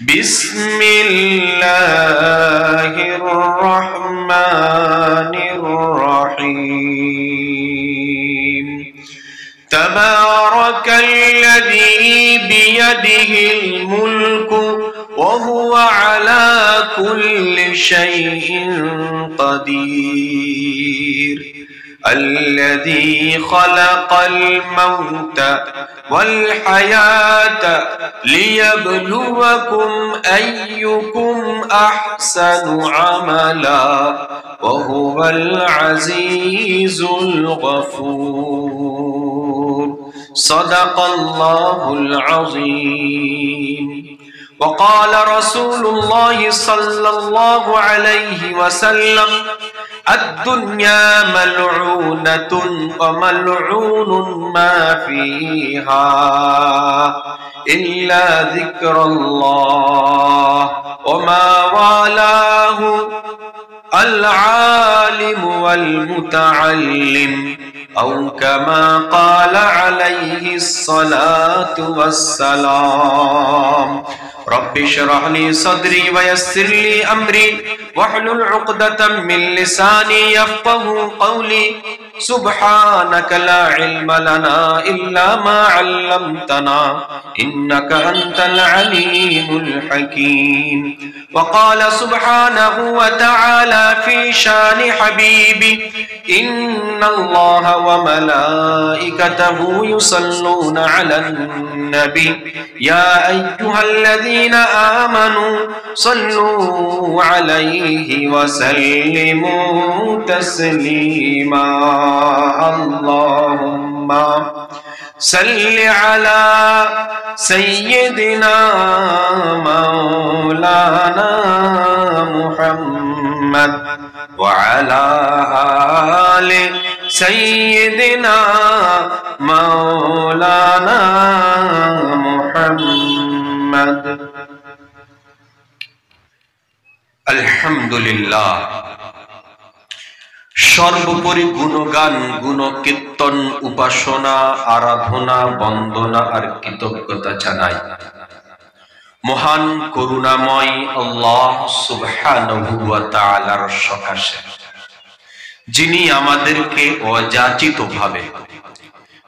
বিসমিল্লাহির রহমানির রহিম তাবারাকাল্লাযী বিয়াদিহিল মুলকু ওয়া হুয়া আলা কুল্লি শাইইন কাদির الذي خلق الموت والحياة ليبلوكم أيكم أحسن عملا وهو العزيز الغفور صدق الله العظيم. وقال رسول الله صلى الله عليه وسلم الدنيا ملعونة وملعون ما فيها إلا ذكر الله وما والاه العالم والمتعلم أو كما قال عليه الصلاة والسلام. رب اشرح لي صدري ويسر لي أمري واحلل عقدة من لساني يفقهوا قولي سبحانك لا علم لنا إلا ما علمتنا إنك أنت العليم الحكيم. وقال سبحانه وتعالى في شان حبيبي إن الله وملائكته يصلون على النبي يا أيها الذين آمنوا صلوا عليه وسلموا تسليما. اللهم صل على سيدنا مولانا محمد وعلى آل سيدنا مولانا محمد. আলহামদুলিল্লাহ, সর্বোপরি গুণগান, গুণকীর্তন, উপাসনা, আরাধনা, বন্দনা আর কৃতজ্ঞতা জানাই মহান করুণাময় আল্লাহ সুবহানাহু ওয়া তাআলার সকাশে, যিনি আমাদেরকে অযাচিতভাবে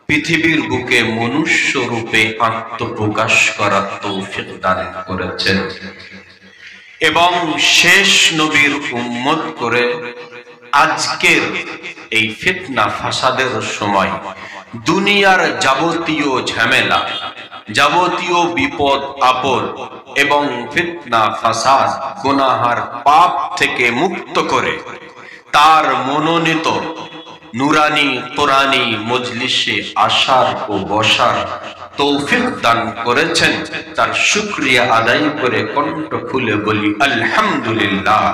পৃথিবীর বুকে মনুষ্য রূপে আত্মপ্রকাশ করার তৌফিক দান করেছেন এবং শেষ নবীর উম্মত করে আজকের এই ফিতনা ফাসাদের সময় দুনিয়ার যাবতীয় ঝামেলা, যাবতীয় বিপদ আপদ এবং ফিতনা ফাসাদ, গুনাহার পাপ থেকে মুক্ত করে তার মনোনীত নুরানি কোরআনী মজলিসে আসার ও বসার তৌফিক দান করেছেন। তার শুকরিয়া আদায় করে কণ্ঠ খুলে বলি আলহামদুলিল্লাহ।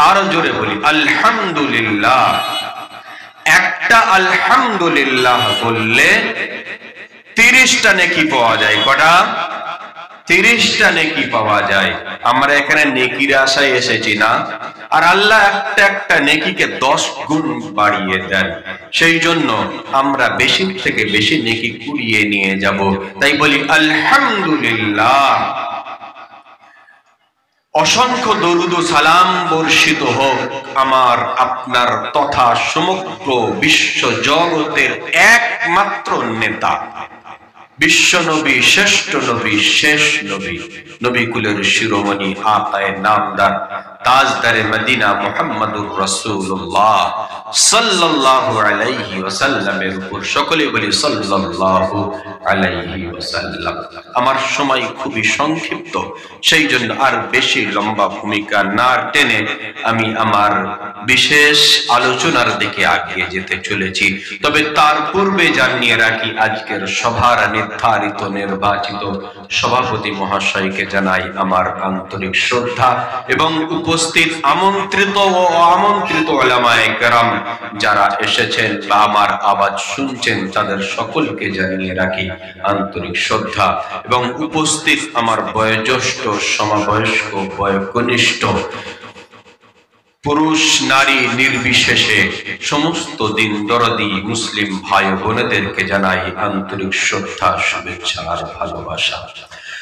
আরো জোরে বলি আলহামদুলিল্লাহ। একটা আলহামদুলিল্লাহ বললে 30টা নেকি পাওয়া যায়। কটা? 30টা নেকি পাওয়া যায়। আমরা এখানে নেকির আশায় এসেছি না, আর আল্লাহ একটা একটা নেকিকে 10 গুণ বাড়িয়ে দেন। সেই জন্য আমরা বেশি থেকে বেশি নেকি কুড়িয়ে নিয়ে যাব। তাই বলি আলহামদুলিল্লাহ। অসংখ্য দরুদ ও সালাম বর্ষিত হোক আমার আপনার তথা সমগ্র বিশ্ব জগতের একমাত্র নেতা, বিশ্ব নবী, শ্রেষ্ঠ নবী, শেষ নবী, নবী কুলের শিরোমণি, আকায়ে নামদার, তাজদারে মদিনা মুহাম্মদুর রাসূলুল্লাহ সাল্লাল্লাহু আলাইহি ওয়াসাল্লামের উপর সকলে বলি সাল্লাল্লাহু আলাইহি ওয়াসাল্লাম। আমার সময় খুবই সংক্ষিপ্ত, সেই জন্য আর বেশি লম্বা ভূমিকা না টেনে আমি আমার বিশেষ আলোচনার দিকে এগিয়ে যেতে চলেছি। তবে তার পূর্বে জানিয়ে রাখি, আজকের সভার নির্ধারিত নির্বাচিত সভাপতি মহাশয়কে জানাই আমার আন্তরিক শ্রদ্ধা এবং উপস্থিত আমন্ত্রিত ও আমন্ত্রিত উলামায়ে কেরাম যারা এসেছেন বা আমার আওয়াজ শুনছেন তাদের সকলকে জানিয়ে রাখি আন্তরিক শ্রদ্ধা এবং উপস্থিত আমার বয়োজ্যেষ্ঠ, সমবয়স্ক, বয়োকনিষ্ঠ পুরুষ নারী নির্বিশেষে সমস্ত দিন দরদি মুসলিম ভাই বোনেদেরকে জানাই আন্তরিক শ্রদ্ধা, শুভেচ্ছা আর ভালোবাসা।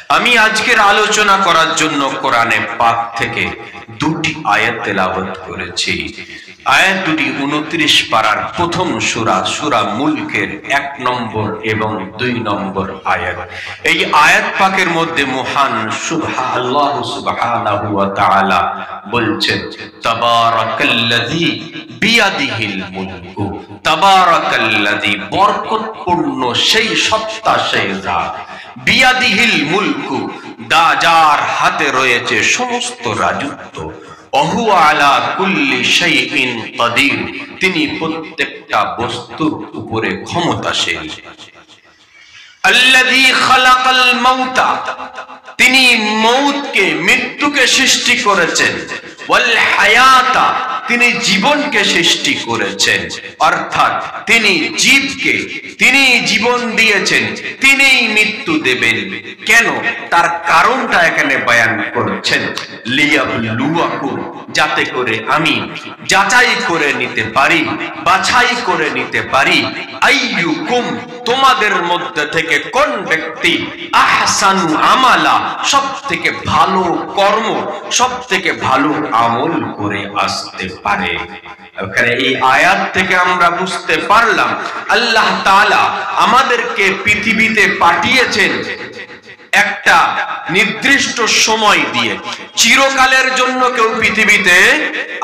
আমি আজকের আলোচনা করার জন্য কোরআনে পাক থেকে দুটি আয়াত তেলাওয়াত করেছি। আয়াত দুটি 29 পারার প্রথম সূরা সূরা মুলকের 1 নম্বর এবং 2 নম্বর আয়াত। এই আয়াত পাকের মধ্যে মহান আল্লাহ সুবহানাহু ওয়া তাআলা বলছেন, তাবারাকাল্লাযী বিয়াদিহিল মুলকু, তাবারাকাল্লাযী বরকতপূর্ণ সেই সত্তা, সেই জাত, বিয়াদিহিল মুলকু যার হাতে রয়েছে সমস্ত রাজত্ব, ওহুয়া আলা কুল্লি শাইইন কাদির, তিনি প্রত্যেকটা বস্তুর উপরে ক্ষমতাশীল। আল্লাযী খালাকাল মাউতা, তিনি মউতকে, মৃত্যুকে সৃষ্টি করেছেন। ওয়াল হায়াতা, তিনি জীবনকে সৃষ্টি করেছেন, অর্থাৎ তিনি জীবকে, তিনি জীবন দিয়েছেন, তিনিই মৃত্যু দেবেন। কেন? তার কারণটা এখানে বয়ান করছেন, লিয়াবলুয়াকুম, যাতে করে আমি যাচাই করে নিতে পারি, বাছাই করে নিতে পারি, আইয়ুকুম, তোমাদের মধ্যে থেকে কোন ব্যক্তি, আহসানু আমালা, সব থেকে ভালো কর্ম, সব থেকে ভালো আমল করে আসতে পারে। ওখানে এই আয়াত থেকে আমরা বুঝতে পারলাম আল্লাহ তাআলা আমাদেরকে পৃথিবীতে পাঠিয়েছেন একটা নির্দিষ্ট সময় দিয়ে। চিরকালের জন্য কেউ পৃথিবীতে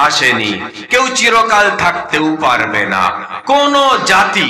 আসেনি, কেউ চিরকাল থাকতেও পারবে না। কোন জাতি,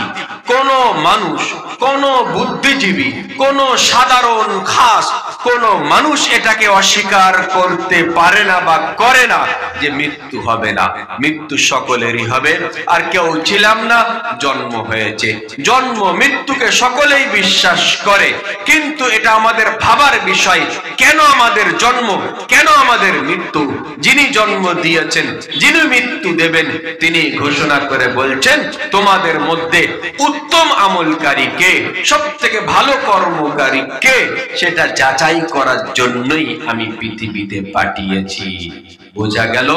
কোন মানুষ, কোন বুদ্ধিজীবী, কোন সাধারণ খাস কোন মানুষ এটাকে অস্বীকার করতে পারে না বা করে না যে মৃত্যু হবে না। মৃত্যু সকলেরই হবে। আর কেউ ছিলাম না, জন্ম হয়েছে, জন্ম মৃত্যুকে সকলেই বিশ্বাস করে। কিন্তু এটা আমাদের ভাবার বিষয়, কেন আমাদের জন্ম, কেন আমাদের মৃত্যু? যিনি জন্ম দিয়েছেন, যিনি মৃত্যু দেবেন, তিনি ঘোষণা করে বলছেন, তোমাদের মধ্যে উত্তম আমলকারী কে, সব থেকে ভালো কর্মকারী কে, সেটা যাচাই করার জন্যই আমি পৃথিবীতে পাঠিয়েছি। বোঝা গেল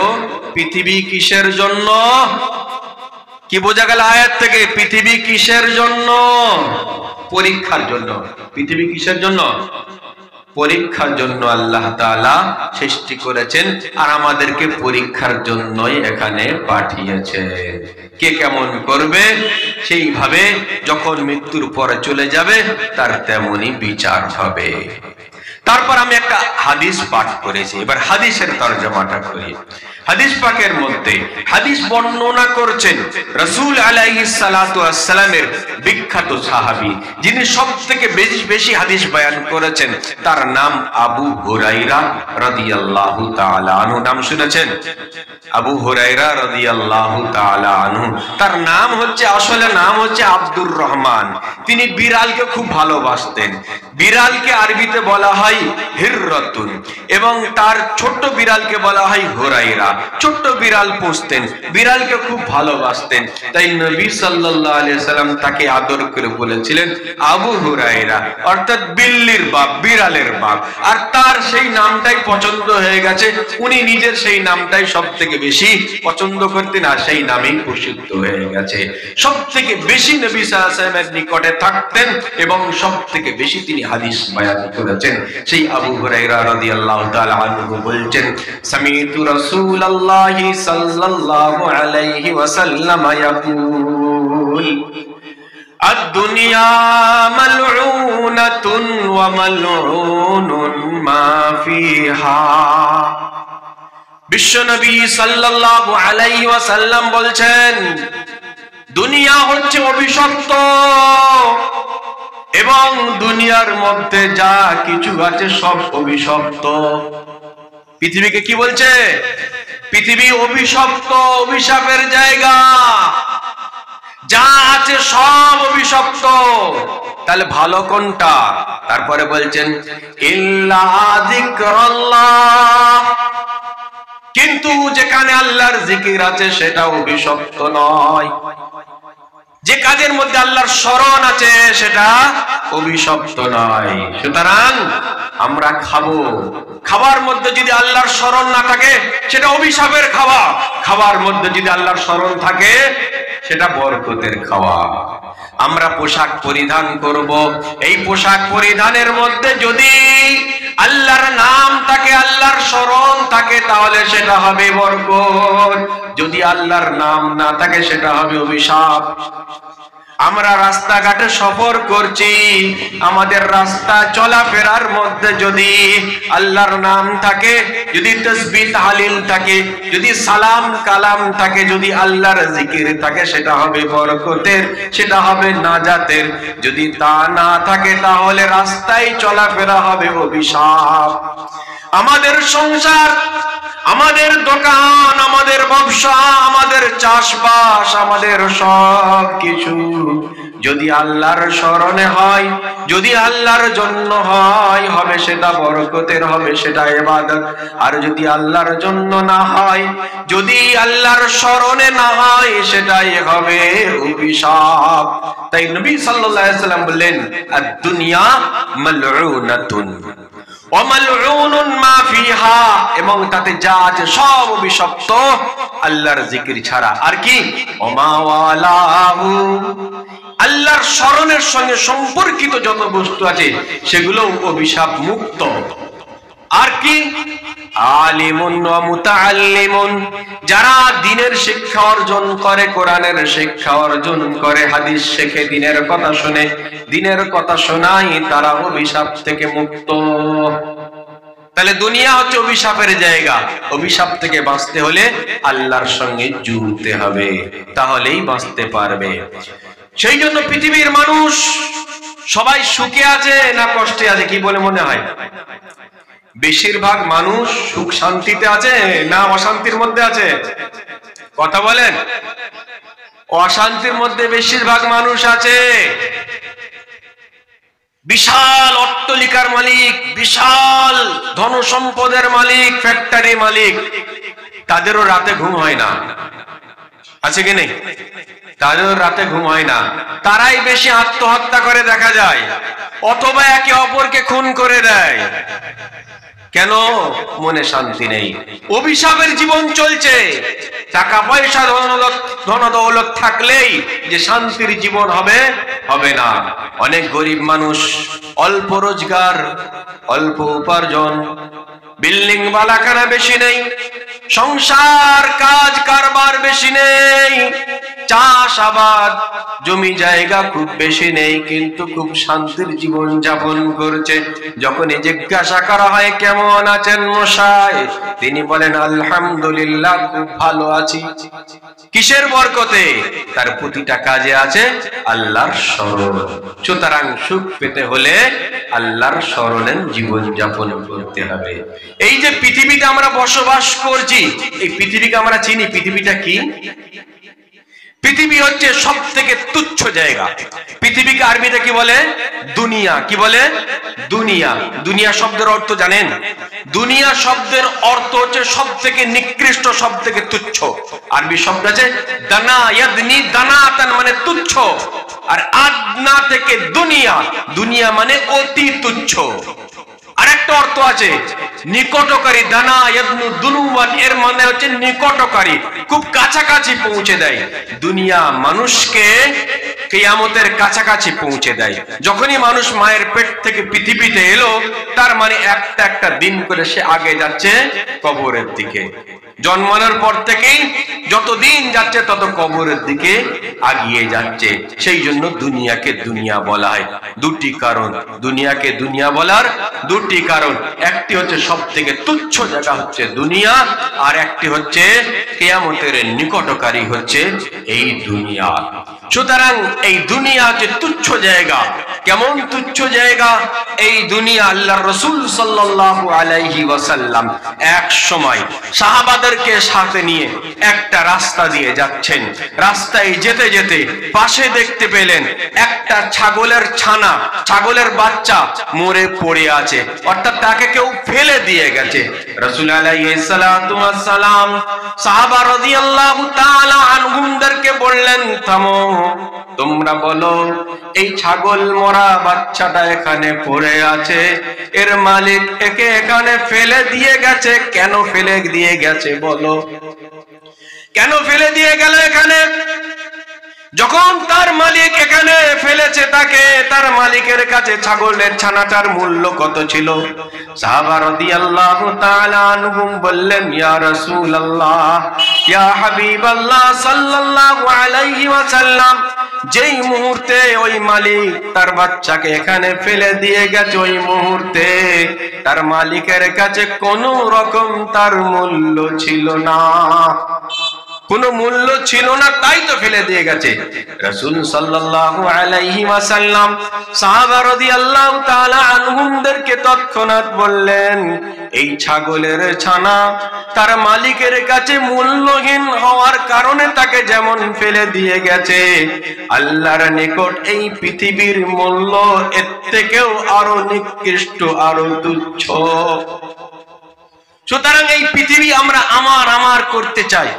পৃথিবী কিসের জন্য? কি বোঝা গেল আয়াত থেকে? পৃথিবী কিসের জন্য? পরীক্ষার জন্য। পৃথিবী কিসের জন্য? পরীক্ষার জন্য আল্লাহ তাআলা সৃষ্টি করেছেন, আর আমাদেরকে পরীক্ষার জন্যই এখানে পাঠিয়েছেন। কে কেমন করবে সেইভাবে যখন মৃত্যুর পরে চলে যাবে তার তেমনি বিচার হবে। তারপর আমি একটা হাদিস পাঠ করেছি, এবার হাদিসের তরজমাটা করি। হাদিস পাকের মধ্যে হাদিস বর্ণনা করছেন রাসূল আলাইহিস সালাতু ওয়াস সালামের বিখ্যাত সাহাবী, যিনি সবথেকে বেশি হাদিস বয়ান করেছেন, তার নাম আবু হুরায়রা রাদিয়াল্লাহু তাআলা আনহু। নাম শুনেছেন? আবু হুরায়রা রাদিয়াল্লাহু তাআলা আনহু। তার নাম হচ্ছে, আসলে নাম হচ্ছে আব্দুর রহমান। তিনি বিড়ালকে খুব ভালোবাসতেন। বিড়ালকে আরবিতে বলা হয় হিররাতুন, এবং তার ছোট্ট বিড়ালকে বলা হয় হুরায়রা। ছোট্ট বিড়াল পুষতেন, বিড়ালকে খুব ভালোবাসতেন। তাই নবী সাল্লাল্লাহু আলাইহি সাল্লাম তাকে আদর করে বলেছিলেন আবু হুরায়রা, অর্থাৎ বিল্লির বাপ, বিড়ালের বাপ। আর তার সেই নামটাই পছন্দ হয়ে গেছে, উনি নিজের সেই নামটাই সব থেকে বেশি পছন্দ করতেন, আর সেই নামেই প্রসিদ্ধ হয়ে গেছে। সব থেকে বেশি নবী সাল্লাল্লাহু আলাইহি ওয়াসাল্লামের নিকটে থাকতেন এবং সব থেকে বেশি তিনি হাদিস বয়ান করেছেন। সেই আবু হুরায়রা রাদিয়াল্লাহু তাআলা আনহু বলছেন, সামিতু রাসূলুল্লাহি সাল্লাল্লাহু আলাইহি ওয়াসাল্লাম ইয়াকুল, আদ-দুনিয়া মালউনাতুন ওয়া মালউনুন মা ফিহা। বিশ্বনবী সাল্লাল্লাহু আলাইহি ওয়াসাল্লাম বলছেন, দুনিয়া হচ্ছে অভিশপ্ত এবং দুনিয়ার মধ্যে যা কিছু আছে সব অভিশপ্ত। পৃথিবীকে কি বলছে? পৃথিবী অভিশপ্ত, অভিশাপের জায়গা। যা আছে সব অভিশপ্ত। তাহলে ভালো কোনটা? তারপরে বলছেন ইল্লা যিকরাল্লাহ, কিন্তু যেখানে আল্লাহর জিকির আছে সেটা অভিশপ্ত নয়। যে কাজের মধ্যে আল্লাহর স্মরণ আছে সেটা অভিশপ্ত নয়। সুতরাং আমরা খাবো, খাবার মধ্যে যদি আল্লাহর স্মরণ না থাকে সেটা অভিশাপের খাওয়া। খাবার মধ্যে যদি আল্লাহর স্মরণ থাকে সেটা বরকতের খাওয়া। আমরা পোশাক পরিধান করব, এই পোশাক পরিধানের মধ্যে যদি আল্লাহর নাম থাকে, আল্লাহর স্মরণ থাকে, তাহলে সেটা হবে বরকত। যদি আল্লাহর নাম না থাকে সেটা হবে অভিশাপ। আমরা রাস্তাঘাটে সফর করছি, আমাদের রাস্তা চলাফেরার মধ্যে যদি আল্লাহর নাম থাকে, যদি তাসবিহ তাহলিল থাকে, যদি সালাম কালাম থাকে, যদি আল্লাহর জিকির থাকে, সেটা হবে বরকতের, সেটা হবে নাজাতের। যদি তা না থাকে তাহলে রাস্তায় চলাফেরা হবে অভিশাপ। আমাদের সংসার, আমাদের দোকান, আমাদের ব্যবসা, আমাদের চাষবাস, আমাদের সব কিছু যদি আল্লাহর স্মরণে হয়, যদি আল্লাহর জন্য হয়, হবে সেটা বরকতের, হবে সেটা ইবাদত। আর যদি আল্লাহর জন্য না হয়, যদি আল্লাহর স্মরণে না হয়, সেটাই হবে অভিশাপ। তাই নবী সাল্লাল্লাহু আলাইহি ওয়াসাল্লাম বললেন, আদ-দুনিয়া মালউনাতুন ওয়া মালউনুন মা ফিহা, এবং তাতে যা আছে সব অভিশপ্ত আল্লাহর জিকির ছাড়া। আর কি? ওমা ওয়ালাহু, আল্লাহর স্মরণের সঙ্গে সম্পর্কিত যত বস্তু আছে সেগুলো অভিশাপ মুক্ত। আর কি? আলিমুন ওয়া মুতাআল্লিমুন, যারা দ্বীনের শিক্ষা অর্জন করে, কোরআনের শিক্ষা অর্জন করে, হাদিস শেখে, দ্বীনের কথা শুনে, দ্বীনের কথা শোনায়, তারা অভিশাপ থেকে মুক্ত। তাহলে দুনিয়া হচ্ছে অভিশাপের জায়গা। অভিশাপ থেকে বাঁচতে হলে আল্লাহর সঙ্গে জুড়তে হবে, তাহলেই বাঁচতে পারবে। সেই জন্য পৃথিবীর মানুষ সবাই সুখে আছে না কষ্টে আছে, কি বলে মনে হয়? বেশিরভাগ মানুষ সুখ শান্তিতে আছে না অশান্তির মধ্যে আছে? কথা বলেন। অশান্তির মধ্যে বেশিরভাগ মানুষ আছে। বিশাল অট্টালিকার মালিক, বিশাল ধন সম্পদের মালিক, ফ্যাক্টরি মালিক, তাদেরও রাতে ঘুম হয় না, আছে কি নেই? তাদেরও রাতে ঘুম হয় না। তারাই বেশি আত্মহত্যা করে দেখা যায়, অথবা একে অপরকে খুন করে দেয়। কেন? মনে শান্তি নেই, অভিশাপের জীবন চলছে। টাকা পয়সা ধন দৌলত থাকলেই যে শান্তির জীবন হবে, হবে না। অনেক গরিব মানুষ, অল্প রোজগার, অল্প উপার্জন, বিল্ডিং বালাখানা বেশি নেই, সংসার কাজ কারবার বেশি নেই, চাষাবাদ জমি জায়গা খুব বেশি নেই, কিন্তু খুব শান্তির জীবন যাপন করছে। যখনই জিজ্ঞাসা করা হয় কেমন আছেন মশাই, তিনি বলেন আলহামদুলিল্লাহ, খুব ভালো আছি। কিসের বরকতে? তার প্রতিটা কাজে আছে আল্লাহর স্মরণ। সুতরাং সুখ পেতে হলে আল্লাহর স্মরণের জীবন যাপন করতে হবে। এই যে পৃথিবীতে আমরা বসবাস করছি, এই পৃথিবীকে আমরা চিনি। পৃথিবীটা কি? পৃথিবী হচ্ছে সব থেকে তুচ্ছ জায়গা। পৃথিবীকে আরবিতে কি বলে? দুনিয়া। কি বলে? দুনিয়া। দুনিয়া শব্দের অর্থ জানেন? দুনিয়া শব্দের অর্থ হচ্ছে সব থেকে নিকৃষ্ট, সব থেকে তুচ্ছ। আরবি শব্দ আছে দানা, ইয়াদনি দানাতান, মানে তুচ্ছ। আর আদনা থেকে দুনিয়া, দুনিয়া মানে অতি তুচ্ছ। আরেকটা অর্থ আছে নিকটকারী, দানা ইয়াদনু দুনুওয়ান, এর মানে হচ্ছে নিকটকারী, খুব কাছাকাছি পৌঁছে দেয়। দুনিয়া মানুষকে কিয়ামতের কাছাকাছি পৌঁছে দেয়। যখনই মানুষ মায়ের পেট থেকে পৃথিবীতে এলো, তার মানে একটা একটা দিন করে সে আগে যাচ্ছে কবরের দিকে। জন্মানোর পর থেকেই যত দিন যাচ্ছে তত কবরের দিকে আগিয়ে যাচ্ছে। সেই জন্য দুনিয়াকে দুনিয়া বলা হয়। দুটি কারণ দুনিয়াকে দুনিয়া বলার, দুটি কারণ। একটি হচ্ছে সব থেকে তুচ্ছ জায়গা হচ্ছে দুনিয়া, আর একটি হচ্ছে কিয়ামতের নিকটকারী হচ্ছে এই দুনিয়া। সুতরাং এই দুনিয়া হচ্ছে তুচ্ছ জায়গা। কেমন তুচ্ছ জায়গা? এই দুনিয়া আল্লাহর রাসূল সাল্লাল্লাহু আলাইহি ওয়াসাল্লাম এক সময় সাহাবাদেরকে সাথে নিয়ে একটা রাস্তা দিয়ে যাচ্ছেন। রাস্তায় যেতে যেতে পাশে দেখতে পেলেন একটা ছাগলের ছানা, ছাগলের বাচ্চা মরে পড়ে আছে, অর্থাৎ তাকে কেউ ফেলে দিয়ে গেছে। রাসূল আলাইহিস সালাতু ওয়াস সালাম সাহাবা রাদিয়াল্লাহু তাআলা আনহুমদেরকে বললেন, থামো, তোমরা বলো এই ছাগল মরা বাচ্চাটা এখানে পড়ে আছে, এর মালিক একে এখানে ফেলে দিয়ে গেছে। কেন ফেলে দিয়ে গেছে বলো? কেন ফেলে দিয়ে গেল এখানে? যখন তার মালিক এখানে ফেলেছে তাকে, তার মালিকের কাছে ছাগলের ছানাটার মূল্য কত ছিল? সাহাবা রাদিয়াল্লাহু তাআলা আনহুম বললেন, ইয়া রাসূলুল্লাহ, ইয়া হাবিবাল্লাহ সাল্লাল্লাহু আলাইহি ওয়াসাল্লাম, যেই মুহূর্তে ওই মালিক তার বাচ্চাকে এখানে ফেলে দিয়ে গেছে, ওই মুহূর্তে তার মালিকের কাছে কোনো রকম তার মূল্য ছিল না, কোনো মূল্য ছিল না, তাই তো ফেলে দিয়ে গেছে। রাসূল সাল্লাল্লাহু আলাইহি ওয়াসাল্লাম সাহাবা রাদিয়াল্লাহু তাআলা আনহুমদেরকে তৎক্ষণাৎ বললেন, এই ছাগলের ছানা তার মালিকের কাছে মূল্যহীন হওয়ার কারণে তাকে যেমন ফেলে দিয়ে গেছে, আল্লাহর নিকট এই পৃথিবীর মূল্য এর থেকেও আরো নিকৃষ্ট, আরো তুচ্ছ। সুতরাং এই পৃথিবী আমরা আমার আমার করতে চাই,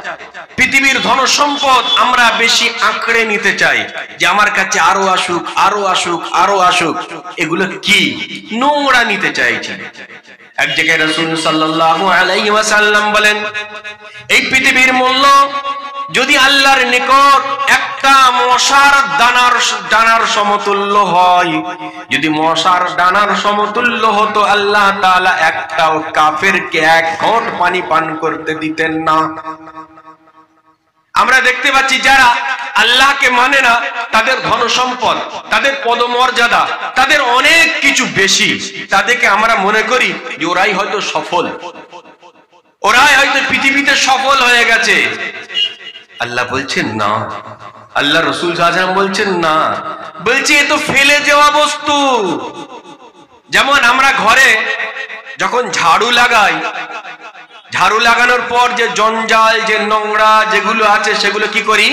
পৃথিবীর ধন সম্পদ আমরা বেশি আঁকড়ে নিতে চাই, যে আমার কাছে আরো আসুক, আরো আসুক, আরো আসুক। এগুলো কি নোংরা নিতে চাইছি। এক জায়গায় রাসূল সাল্লাল্লাহু আলাইহি ওয়াসাল্লাম বলেন, এই পৃথিবীর মূল্য যদি আল্লাহর নিকট একটা মশার ডানার সমতুল্য হয়, যদি মশার ডানার সমতুল্য হতো, আল্লাহ তাআলা একটাও কাফেরকে এক ঘট পানি পান করতে দিতেন না। আমরা দেখতে পাচ্ছি যারা আল্লাহকে মানে না, তাদের ধন সম্পদ, তাদের পদমর্যাদা, তাদের অনেক কিছু বেশি, তাদেরকে আমরা মনে করি যে ওরাই হয়তো সফল, ওরাই হয়তো পৃথিবীতে সফল হয়ে গেছে। আল্লাহ বলছেন না, আল্লাহ রাসূল সাল্লাল্লাহু আলাইহি ওয়াসাল্লাম বলছেন না, বলছে এ তো ফেলে যাওয়া বস্তু। যেমন আমরা ঘরে যখন ঝাড়ু লাগাই, ঝাড়ু লাগানোর পর যে জঞ্জাল, যে নোংরা যেগুলো আছে, সেগুলো কি করি?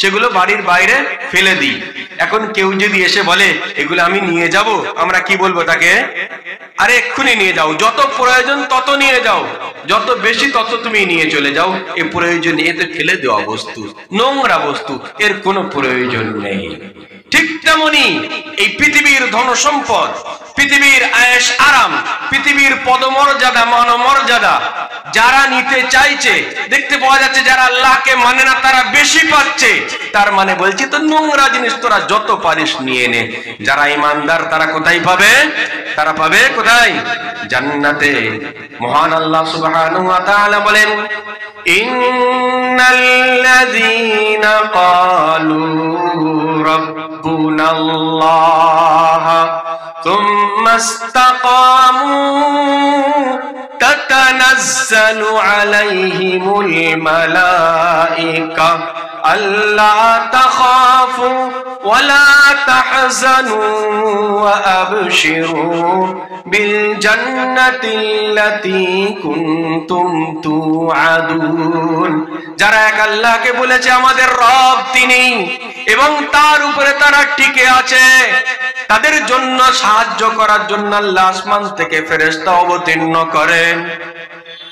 সেগুলো বাড়ির বাইরে ফেলে দিই। এখন কেউ যদি এসে বলে এগুলো আমি নিয়ে যাব, আমরা কি বলবো তাকে? আরে এক্ষুনি নিয়ে যাও, যত প্রয়োজন তত নিয়ে যাও, যত বেশি তত তুমি নিয়ে চলে যাও, এ প্রয়োজন, এতে ফেলে দেওয়া বস্তু, নোংরা বস্তু, এর কোনো প্রয়োজন নেই। ঠিক তেমনি এই পৃথিবীর ধন সম্পদ, পৃথিবীর আয়েশ আরাম, পৃথিবীর পদমর্যাদা, মানমর্যাদা যারা নিতে চাইছে, দেখতে পাওয়া যাচ্ছে যারা আল্লাহকে মানে না তারা বেশি পাচ্ছে। তার মানে বলছি তো নোংরা জিনিস তোরা যত পারিস নিয়ে নে। যারা ঈমানদার তারা কোথায় পাবে? তারা পাবে কোথায়? জান্নাতে। মহান আল্লাহ সুবহানাহু ওয়া তাআলা বলেন, ইন্নাল্লাযীনা ক্বালু রাব্বুনাল্লাহ থুম্মা ইসতাকামু তাতানাজ্জালু আলাইহিমুল মালায়েকা আল্লা তাখাফু ওয়া লা তাহজানু ওয়া আবশিরু বিল জান্নাতিল্লাতী কুনতুম তুআদুন। যারা এক আল্লাহকে বলেছে আমাদের রব তিনি, এবং তার উপরে তারা টিকে আছে, তাদের জন্য সাহায্য করার জন্য আল্লাহ আসমান থেকে ফেরেশতা অবতীর্ণ করেন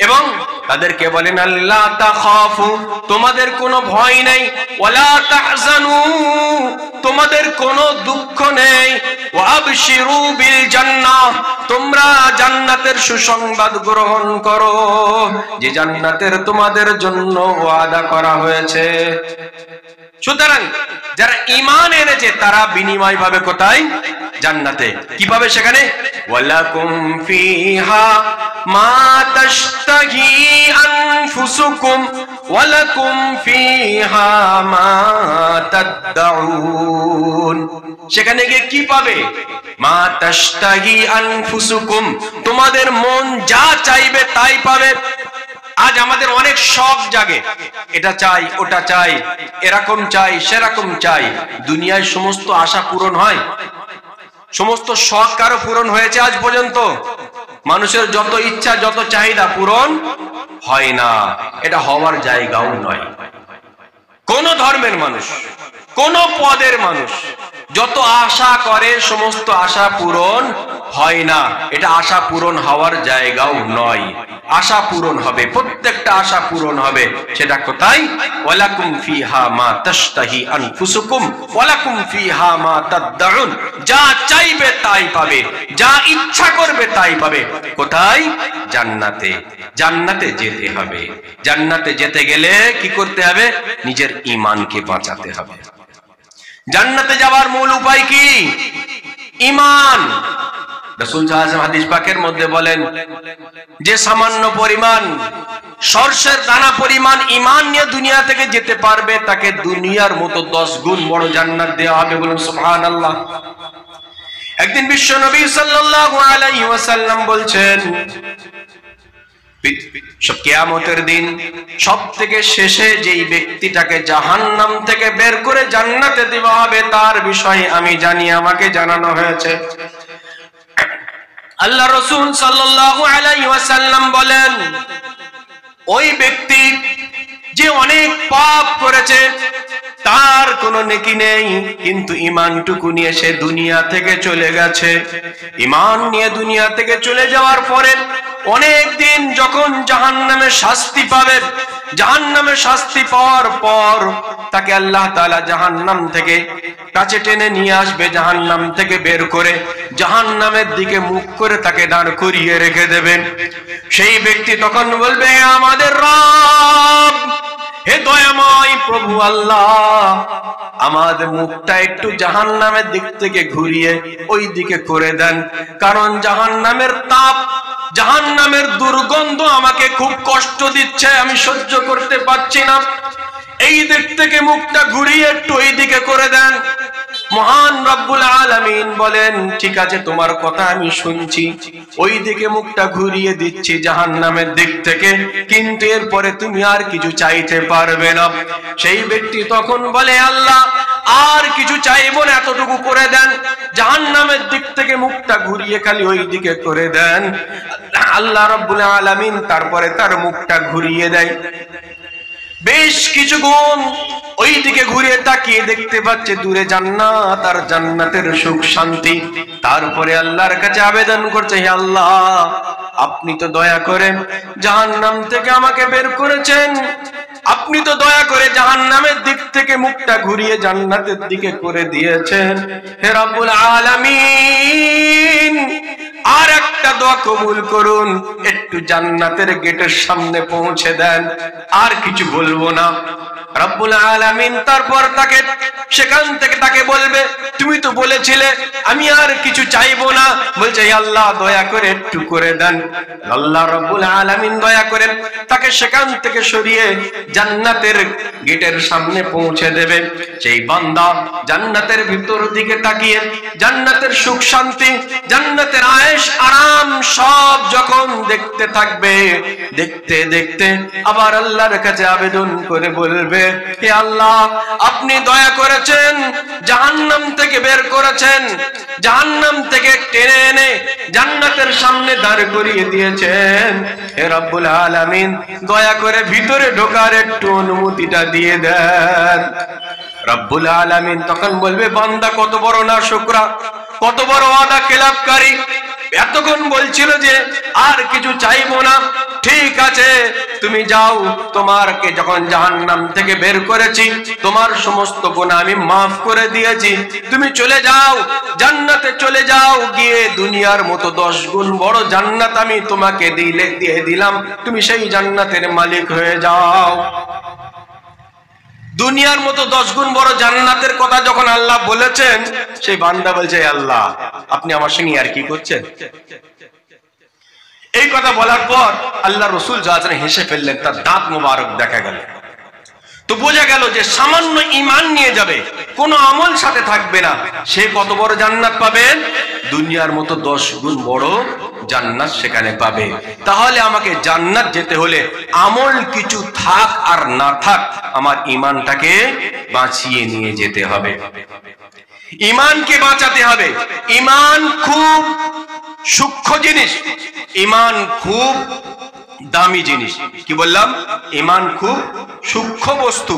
এবং তাদেরকে বলেন আল্লাহ তাখাফু, তোমাদের কোনো ভয় নেই, ওয়ালা তাহজানু, তোমাদের কোনো দুঃখ নেই, ওয়া আবশিরু বিল জান্নাহ, তোমরা জান্নাতের সুসংবাদ গ্রহণ করো, যে জান্নাতের তোমাদের জন্য ওয়াদা করা হয়েছে। সুতরাং যারা ঈমান এনেছে তারা বিনিময় পাবে কোথায়? জান্নাতে। কি পাবে সেখানে? ওয়ালাকুম ফিহা মা তাশতাহি আনফুসুকুম ওয়ালাকুম ফিহা মা তাদউন। সেখানে গিয়ে কি পাবে? মা তাশতাহি আনফুসুকুম, তোমাদের মন যা চাইবে তাই পাবে। আজ আমাদের অনেক শখ জাগে, এটা চাই, ওটা চাই, এরকম চাই, সেরকম চাই। দুনিয়ায় সমস্ত আশা পূরণ হয়? সমস্ত শখ কারো পূরণ হয়েছে আজ পর্যন্ত? মানুষের যত ইচ্ছা, যত চাহিদা পূরণ হয় না, এটা হওয়ার জায়গাও নয়। কোন ধর্মের মানুষ, কোন পদের মানুষ যত আশা করে সমস্ত আশা পূরণ হয় না, এটা আশা পূরণ হওয়ার জায়গাও নয়। আশা পূরণ হবে, প্রত্যেকটা আশা পূরণ হবে। সেটা কোথায়? ওয়ালাকুম ফিহা মা তাশতাহি আনফুসুকুম ওয়ালাকুম ফিহা মা তাদউন। যা চাইবে তাই পাবে, যা ইচ্ছা করবে তাই পাবে। কোথায়? জান্নাতে। জান্নাতে যেতে হবে। জান্নাতে যেতে গেলে কি করতে হবে? নিজের ঈমানকে বাঁচাতে হবে। জান্নাতে যাওয়ার মূল উপায় কি? ঈমান। রাসূল সাল্লাল্লাহু আলাইহি ওয়াসাল্লাম হাদিস পাকের মধ্যে বলেন, যে সামান্য পরিমাণ সরষের দানা পরিমাণ ঈমান নিয়ে দুনিয়া থেকে যেতে পারবে, তাকে দুনিয়ার মতো 10 গুণ বড় জান্নাত দেওয়া হবে। বলুন সুবহানাল্লাহ। একদিন বিশ্ব নবী সাল্লাল্লাহু আলাইহি ওয়াসাল্লাম বলছেন, কিয়ামতের দিন সবথেকে শেষে যেই ব্যক্তিটাকে জাহান্নাম থেকে বের করে জান্নাতে দেওয়া হবে, তার বিষয়ে আমি জানি, আমাকে জানানো হয়েছে। আল্লাহ রাসূল সাল্লাল্লাহু আলাইহি ওয়াসাল্লাম বলেন, ওই ব্যক্তি যে অনেক পাপ করেছে, তার কোনো নেকি নেই, কিন্তু ঈমানটুকু নিয়ে সে দুনিয়া থেকে চলে গেছে। ঈমান নিয়ে দুনিয়া থেকে চলে যাওয়ার পরে অনেক দিন যখন জাহান্নামে শাস্তি পাবে, জাহান্নামে শাস্তি পাওয়ার পর তাকে আল্লাহ তাআলা জাহান্নাম থেকে কাছে টেনে নিয়ে আসবে, জাহান্নাম থেকে বের করে জাহান্নামের দিকে মুখ করে তাকে দাঁড় করিয়ে রেখে দেবেন। সেই ব্যক্তি তখন বলবে, আমাদের রব, হে দয়াময় প্রভু আল্লাহ, আমাদের মুখটা একটু জাহান্নামের দিক থেকে ঘুরিয়ে ওই দিকে করে দেন, কারণ জাহান্নামের তাপ, জাহান্নামের দুর্গন্ধ আমাকে খুব কষ্ট দিচ্ছে, আমি সহ্য করতে পারছি না। এই দিক থেকে মুখটা ঘুরিয়ে একটু ওই দিকে করে দেন। মহান রব্বুল আলামিন বলেন, ঠিক আছে, তোমার কথা আমি শুনছি, ওই দিকে মুখটা ঘুরিয়ে দিচ্ছি জাহান্নামের দিক থেকে, কিন্তু এরপরে তুমি আর কিছু চাইতে পারবে না। সেই ব্যক্তি তখন বলে, আল্লাহ আর কিছু চাইবো না, এতটুকু করে দেন, জাহান্নামের দিক থেকে মুখটা ঘুরিয়ে খালি ওই দিকে করে দেন। আল্লাহ রব্বুল আলামিন তারপরে তার মুখটা ঘুরিয়ে দেয়। বেশ কিছু গুণ ওই দিকে ঘুরে তাকিয়ে দেখতে পাচ্ছে দূরে জান্নাত আর জান্নাতের সুখ শান্তি। তারপরে আল্লাহর কাছে আবেদন করছে, হে আল্লাহ, আপনি তো দয়া করে জাহান্নাম থেকে আমাকে বের করেছেন, আপনি তো দয়া করে জাহান্নামের দিক থেকে মুখটা ঘুরিয়ে জান্নাতের দিকে করে দিয়েছেন। হে রব্বুল আলামিন, আর একটা দোয়া কবুল করুন, একটু জান্নাতের গেটের সামনে পৌঁছে দেন, আর কিছু বলবো না। রব্বুল আলামিন তারপর তাকে সেখান থেকে তাকে বলবে, তুমি তো বলেছিলে আমি আর কিছু চাইবো না। বলছে, হে আল্লাহ, দয়া করে একটু করে দেন। আল্লাহ রব্বুল আলামিন দয়া করেন তাকে সেখান থেকে সরিয়ে জান্নাতের গেটের সামনে পৌঁছে দেবে। সেই বান্দা জান্নাতের ভিতর দিকে তাকিয়ে জান্নাতের সুখ শান্তি, জান্নাতের আয়েশ আরাম সব যখন দেখতে থাকবে, দেখতে দেখতে আবার আল্লাহর কাছে আবেদন করে বলবে, হে আল্লাহ, আপনি দয়া করেছেন, জাহান্নাম থেকে বের করেছেন, জাহান্নাম থেকে টেনে এনে জান্নাতের সামনে দাঁড় করিয়ে দিয়েছেন। হে রব্বুল আলামিন, দয়া করে ভিতরে ঢোকার একটু অনুমতিটা দিয়ে দেন। রব্বুল আলামিন তখন বলবে, বান্দা কত বড় নাশুকরা, কত বড় ওয়াদা খেলাপকারী, এতক্ষণ বলছিল যে আর কিছু চাইবো না, ঠিক আছে তুমি যাও, তোমারকে যখন জাহান্নাম থেকে বের করেছি, তোমার সমস্ত গুনাহ আমি মাফ করে দিয়েছি, তুমি চলে যাও, জান্নাতে চলে যাও, গিয়ে দুনিয়ার মতো 10 গুণ বড় জান্নাত আমি তোমাকে দিয়ে দিলাম, তুমি সেই জান্নাতের মালিক হয়ে যাও। দুনিয়ার মতো 10 গুণ বড় জান্নাতের কথা যখন আল্লাহ বলেছেন, সেই বান্দা বলছে, আল্লাহ আপনি আমার সঙ্গে আর কি করছেন? এই কথা বলার পর আল্লাহ রাসূল সাল্লাল্লাহু হেসে ফেললেন, তার দাঁত মোবারক দেখা গেল। তো বোঝা গেল যে সামান্য ঈমান নিয়ে যাবে, কোনো আমল সাথে থাকবে না, সে কত বড় জান্নাত পাবে? দুনিয়ার মতো 10 গুণ বড় জান্নাত সেখানে পাবে। তাহলে আমাকে জান্নাত যেতে হলে আমল কিছু থাক আর না থাক, আমার ঈমানটাকে বাঁচিয়ে নিয়ে যেতে হবে, ঈমানকে বাঁচাতে হবে। ঈমান খুব সূক্ষ্ম জিনিস, ঈমান খুব দামি জিনিস। কি বললাম? ঈমান খুব সূক্ষ্ম বস্তু।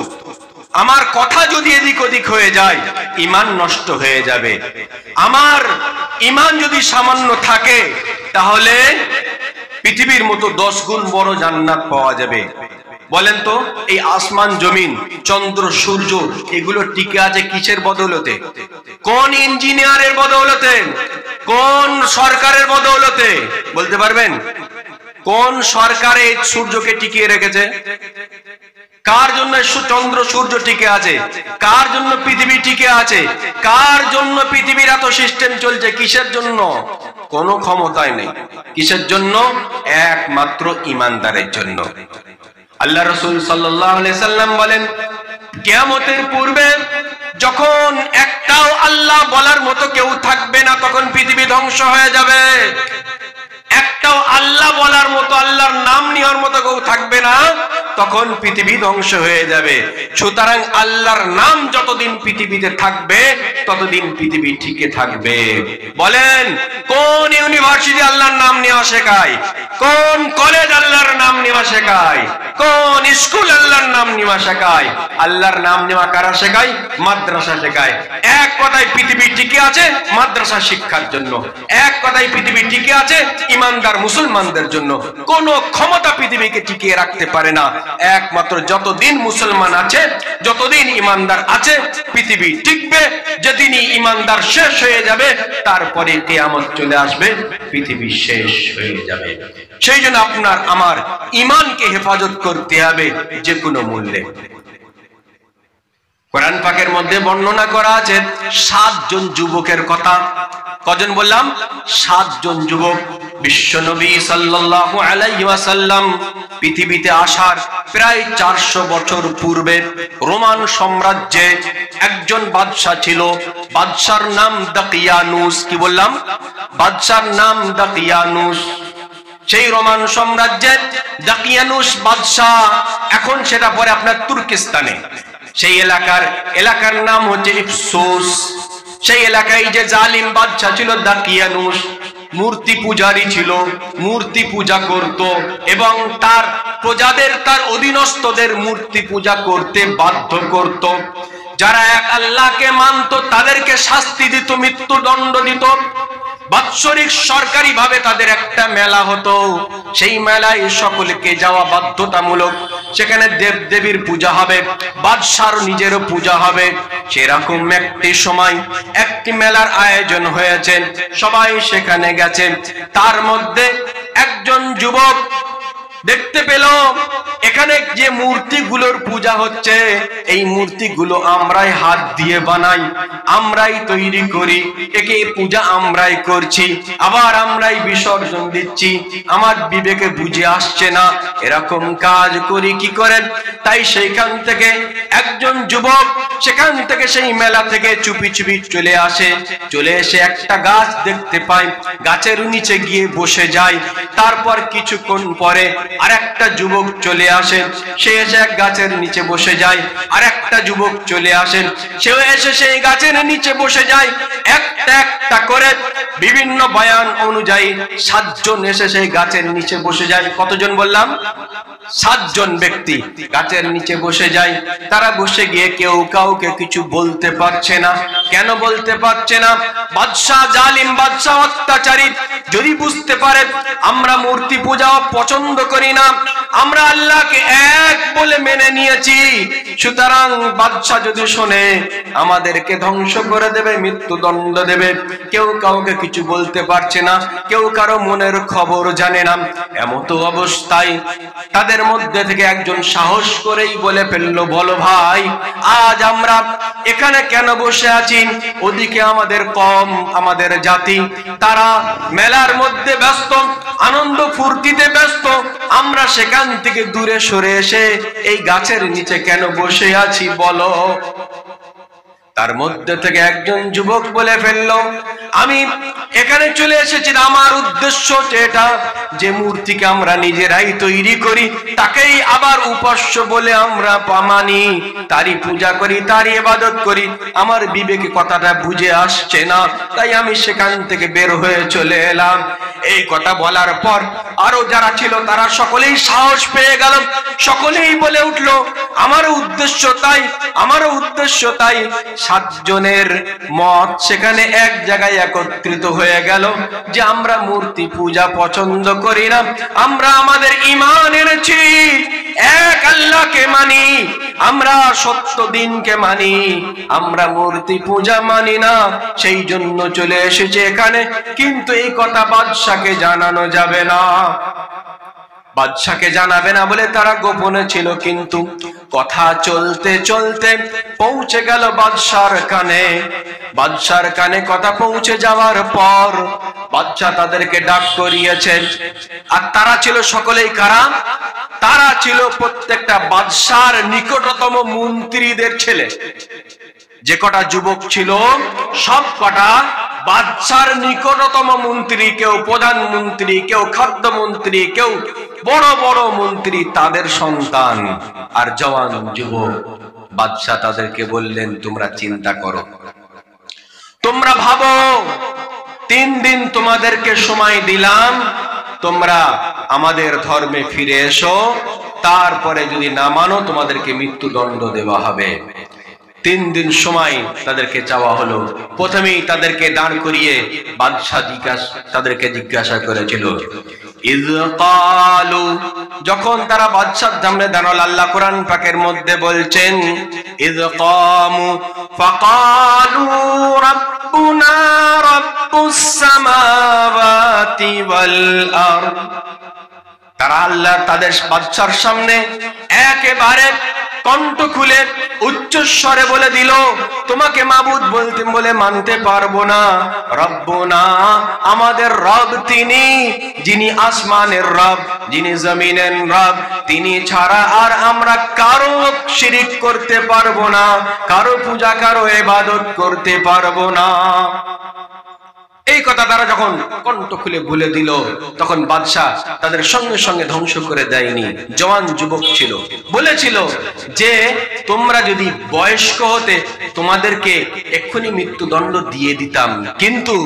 আমার কথা যদি এদিক ওদিক হয়ে যায়, ঈমান নষ্ট হয়ে যাবে। আমার ঈমান যদি সামান্য থাকে, তাহলে পৃথিবীর মতো 10 গুণ বড় জান্নাত পাওয়া যাবে। বলেন তো, এই আসমান জমিন, চন্দ্র সূর্য, এগুলো টিকে আছে কিসের বদৌলতে? কোন ইঞ্জিনিয়ারের বদৌলতে? কোন সরকারের বদৌলতে? বলতে পারবেন? কোন সরকার এই সূর্যকে টিকিয়ে রেখেছে? কার জন্য চন্দ্র সূর্য টিকে আছে? কার জন্য পৃথিবী টিকে আছে? কার জন্য পৃথিবীর এত সিস্টেম চলছে? কিসের জন্য? কোনো ক্ষমতাই নেই। কিসের জন্য? একমাত্র ঈমানদারের জন্য। আল্লাহ রাসূল সাল্লাল্লাহু আলাইহি সাল্লাম বলেন, কিয়ামতের পূর্বে যখন একটাও আল্লাহ বলার মতো কেউ থাকবে না, তখন পৃথিবী ধ্বংস হয়ে যাবে। একটাও আল্লাহ বলার মতো, আল্লাহর নাম নেওয়ার মতো কেউ থাকবে না, তখন পৃথিবী ধ্বংস হয়ে যাবে। সুতরাং আল্লাহর নাম যতদিন পৃথিবীতে থাকবে ততদিন পৃথিবী টিকে থাকবে। বলেন, কোন ইউনিভার্সিটি আল্লাহর নাম নেওয়া শেখায়? কোন কলেজ আল্লাহর নাম নেওয়া শেখায়? কোন স্কুল আল্লাহর নাম নেওয়া শেখায়? আল্লাহর নাম নেওয়া কারা শেখায়? মাদ্রাসা শেখায়। এক কথায় পৃথিবী টিকে আছে মাদ্রাসা শিক্ষার জন্য। এক কথায় পৃথিবী টিকে আছে ইমানদার মুসলমানদের জন্য। কোন ক্ষমতা পৃথিবীকে টিকিয়ে রাখতে পারে না। একমাত্র যতদিন মুসলমান আছে, যতদিন ইমানদার আছে, পৃথিবী টিকবে। যেদিনই ইমানদার শেষ হয়ে যাবে, তারপরে কিয়ামত চলে আসবে, পৃথিবী শেষ হয়ে যাবে। সেই জন্য আপনার আমার ইমানকে হেফাজত করতে হবে যে কোনো মূল্যে। কোরআন পাকের মধ্যে বর্ণনা করা আছে 7 জন যুবকের কথা। কজন বললাম? 7 জন যুবক। বিশ্বনবী সাল্লাল্লাহু আলাইহি ওয়াসাল্লাম পৃথিবীতে আসার প্রায় 400 বছর পূর্বে রোমান সাম্রাজ্যে একজন বাদশা ছিল। বাদশার নাম দাকিয়ানুস। কি বললাম? বাদশার নাম দাকিয়ানুস। সেই রোমান সাম্রাজ্যের দাকিয়ানুস বাদশা, এখন সেটা পরে আপনার তুর্কিস্তানে। সেই এলাকার নাম হচ্ছে ইফসুস। সেই এলাকায় যে জালিম বাদশা ছিল দাকিয়ানুস, মূর্তি পূজারী ছিল, মূর্তি পূজা করত এবং তার প্রজাদের, তার অধীনস্থদের মূর্তি পূজা করতে বাধ্য করত। যারা এক আল্লাহকে মানত তাদেরকে শাস্তি দিত, মৃত্যুদণ্ড দিত। বাৎসরিক সরকারি ভাবে তাদের একটা মেলা হতো। সেই মেলায় সকলকে যাওয়া বাধ্যতামূলক। সেখানে দেব দেবীর পূজা হবে, বাদশার নিজেরও পূজা হবে। সেরকম একটি সময় একটি মেলার আয়োজন হয়েছে, সবাই সেখানে গেছেন। তার মধ্যে একজন যুবক দেখতে পেল এখানে যে মূর্তিগুলোর পূজা হচ্ছে, এই মূর্তিগুলো আমরাই হাত দিয়ে বানাই, আমরাই তৈরি করি, একে পূজা আমরাই করছি, আবার আমরাই বিসর্জন দিচ্ছি। আমার বিবেকে বুঝে আসছে না এরকম কাজ করি কি করেন। তাই সেইখান থেকে একজন যুবক সেখান থেকে, সেই মেলা থেকে চুপি চুপি চলে আসে। চলে এসে একটা গাছ দেখতে পায়, গাছের নিচে গিয়ে বসে যায়। তারপর কিছুক্ষণ পরে আর একটা যুবক চলে আসেন, সে এসে এক গাছের নিচে বসে যায়। আর একটা যুবক চলে আসেন, সেও এসে সেই গাছের নিচে বসে যায়। একটা একটা করে বিভিন্ন বয়ান অনুযায়ী 7 জন এসে সেই গাছের নিচে বসে যায়। কতজন বললাম? 7 জন ব্যক্তি গাছের নিচে বসে যায়। তারা বসে গিয়ে কেউ কাউকে কিছু বলতে পারছে না। কেন বলতে পারছে না? বাদশা জালিম, বাদশা অত্যাচারী যদি বুঝতে পারে আমরা মূর্তি পূজা পছন্দ করি না, আমরা আল্লাহকে এক বলে মেনে নিয়েছি, সুতরাং বাদশা যদি শোনে আমাদেরকে ধ্বংস করে দেবে, মৃত্যুদণ্ড দেবে। কেউ কাউকে কিছু বলতে পারছে না, কেউ কারো মনের খবর জানে না। এমতো অবস্থায় তাদের মধ্যে থেকে একজন সাহস করেই বলে ফেললো, বলো ভাই, আজ আমরা এখানে কেন বসে আছি? ওদিকে আমাদের কম, আমাদের জাতি, তারা মেলার মধ্যে ব্যস্ত, আনন্দ ফুর্তিতে ব্যস্ত। আমরা সেখান থেকে দূরে সরে এসে এই গাছের নিচে কেন বসে আছি বলো? তার মধ্যে থেকে একজন যুবক বলে ফেললো, আমি এখানে চলে এসেছি, আমার উদ্দেশ্য এটা যে মূর্তিকে আমরা নিজেরাই তৈরি করি, তাকেই আবার উপাস্য বলে আমরা মানি, তারই পূজা করি, তারই ইবাদত করি। আমার বিবেকে কথাটা বুঝে আসছে না, তাই আমি সেখান থেকে বের হয়ে চলে এলাম। এই কথা বলার পর আরো যারা ছিল তারা সকলেই সাহস পেয়ে গেল। সকলেই বলে উঠলো, আমারও উদ্দেশ্য তাই, আমারও উদ্দেশ্য তাই। 7 জনের মত সেখানে এক জায়গায় একত্রিত হয়ে গেল যে আমরা মূর্তি পূজা পছন্দ করি না, আমরা আমাদের ঈমান এনেছি, এক আল্লাহকে মানি, আমরা সত্য দিনকে মানি, আমরা মূর্তি পূজা মানি না, সেই জন্য চলে এসেছে এখানে। কিন্তু এই কথা বাদশাকে জানানো যাবে না। বাদশাকে জানাবে না বলে তারা গোপনে ছিল। কিন্তু কথা চলতে চলতে পৌঁছে গেল বাদশার কানে। বাদশার কানে কথা পৌঁছে যাওয়ার পর বাদশা তাদেরকে ডাক করিয়েছেন। আর তারা ছিল সকলেই কারা? তারা ছিল প্রত্যেকটা বাদশার নিকটতম মন্ত্রীদের ছেলে। যে কটা যুবক ছিল সব কটা বাদশার নিকটতম মন্ত্রী, কেউ প্রধানমন্ত্রী, কেউ খাদ্যমন্ত্রী, কেউ বড় বড় মন্ত্রী, তাদের সন্তান আর জওয়ান যুবক। বাদশা তাদেরকে বললেন, তোমরা চিন্তা করো, তোমরা ভাবো, 3 দিন তোমাদেরকে সময় দিলাম, তোমরা আমাদের ধর্মে ফিরে এসো, তারপরে যদি না মানো তোমাদেরকে মৃত্যুদণ্ড দেওয়া হবে। 3 দিন সময় তাদেরকে চাওয়া হলো। প্রথমেই তাদেরকে দাঁড় করিয়ে বাদশা তাদেরকে জিজ্ঞাসা করেছিল, ইয ক্বালু, যখন তারা বাদশার সামনে দাঁড়ালো, আল্লাহ কোরআন পাকের মধ্যে বলছেন, ইয কামু ফাকালু রাব্বুনা রাব্বুস সামাওয়াতি ওয়াল আরদ। তারা আল্লাহ তাদের বাদশার সামনে একেবারে কণ্ঠ খুলে উচ্চস্বরে বলে দিল, তোমাকে মাবুদ বলতে বলে মানতে পারবো না। রব্বুনা, আমাদের রব তিনি, যিনি আসমানের রব, যিনি জমিনের রব, তিনি ছাড়া আর আমরা কারো শিরিক করতে পারবো না, কারো পূজা, কারো ইবাদত করতে পারবো না। এই কথা তারা যখন কণ্ঠ খুলে বলে দিল, তখন বাদশা তাদের সঙ্গে সঙ্গে ধ্বংস করে দেয়নি। জওয়ান যুবক ছিল, বলেছিল যে তোমরা যদি বয়স্ক হতে তোমাদেরকে এক্ষুনি মৃত্যুদণ্ড দিয়ে দিতাম, কিন্তু